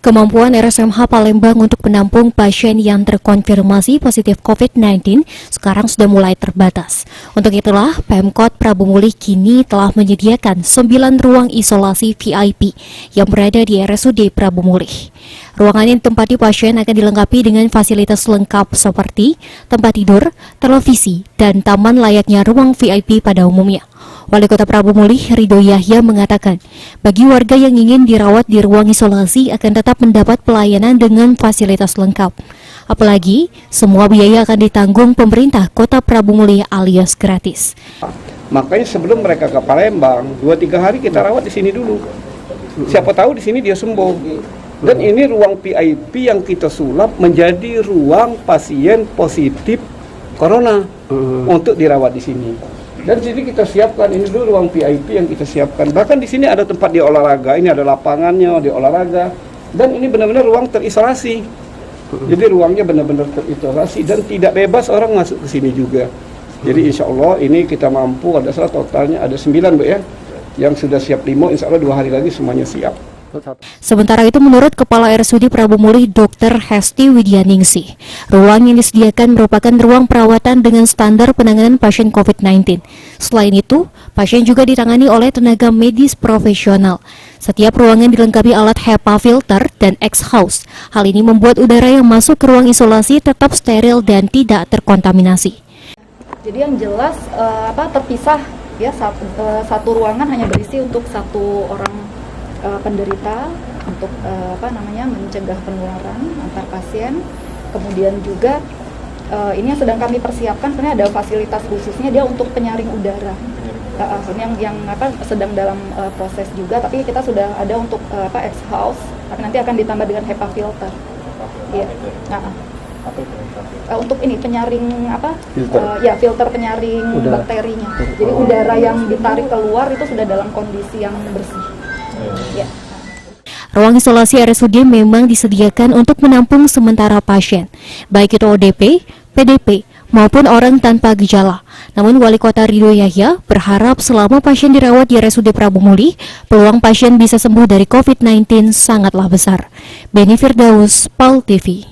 Kemampuan RSMH Palembang untuk menampung pasien yang terkonfirmasi positif COVID-19 sekarang sudah mulai terbatas. Untuk itulah, Pemkot Prabu Mulih kini telah menyediakan 9 ruang isolasi VIP yang berada di RSUD Prabu Mulih. Ruangan yang ditempati pasien akan dilengkapi dengan fasilitas lengkap seperti tempat tidur, televisi, dan taman layaknya ruang VIP pada umumnya. Wali Kota Prabu Mulih, Ridho Yahya, mengatakan, bagi warga yang ingin dirawat di ruang isolasi akan tetap mendapat pelayanan dengan fasilitas lengkap. Apalagi, semua biaya akan ditanggung pemerintah Kota Prabu Mulih alias gratis. Makanya sebelum mereka ke Palembang, 2-3 hari kita rawat di sini dulu. Siapa tahu di sini dia sembuh. Dan ini ruang VIP yang kita sulap menjadi ruang pasien positif corona untuk dirawat di sini. Dan di sini kita siapkan, ini dulu ruang VIP yang kita siapkan. Bahkan di sini ada tempat dia olahraga, ini ada lapangannya, dia olahraga. Dan ini benar-benar ruang terisolasi. Jadi ruangnya benar-benar terisolasi dan tidak bebas orang masuk ke sini juga. Jadi insya Allah ini kita mampu, ada salah totalnya ada 9 Bu ya. Yang sudah siap 5, insya Allah 2 hari lagi semuanya siap. Sementara itu, menurut Kepala RSUD Prabu Mulih Dr. Hesti Widyaningsih, ruang yang disediakan merupakan ruang perawatan dengan standar penanganan pasien COVID-19. Selain itu, pasien juga ditangani oleh tenaga medis profesional. Setiap ruangan dilengkapi alat HEPA filter dan X-House. Hal ini membuat udara yang masuk ke ruang isolasi tetap steril dan tidak terkontaminasi. Jadi yang jelas terpisah ya, satu ruangan hanya berisi untuk satu orang penderita untuk mencegah penularan antar pasien. Kemudian juga ini yang sedang kami persiapkan, sebenarnya ada fasilitas khususnya dia untuk penyaring udara. Ini yang sedang dalam proses juga, tapi kita sudah ada untuk X-House, tapi nanti akan ditambah dengan HEPA filter. Iya. Untuk ini penyaring filter penyaring bakterinya. Jadi udara yang ditarik keluar itu sudah dalam kondisi yang bersih. Ya. Ruang isolasi RSUD memang disediakan untuk menampung sementara pasien, baik itu ODP, PDP, maupun orang tanpa gejala. Namun Wali Kota Ridho Yahya berharap selama pasien dirawat di RSUD Prabu Mulih, peluang pasien bisa sembuh dari COVID-19 sangatlah besar. Beni Firdaus, PAL TV.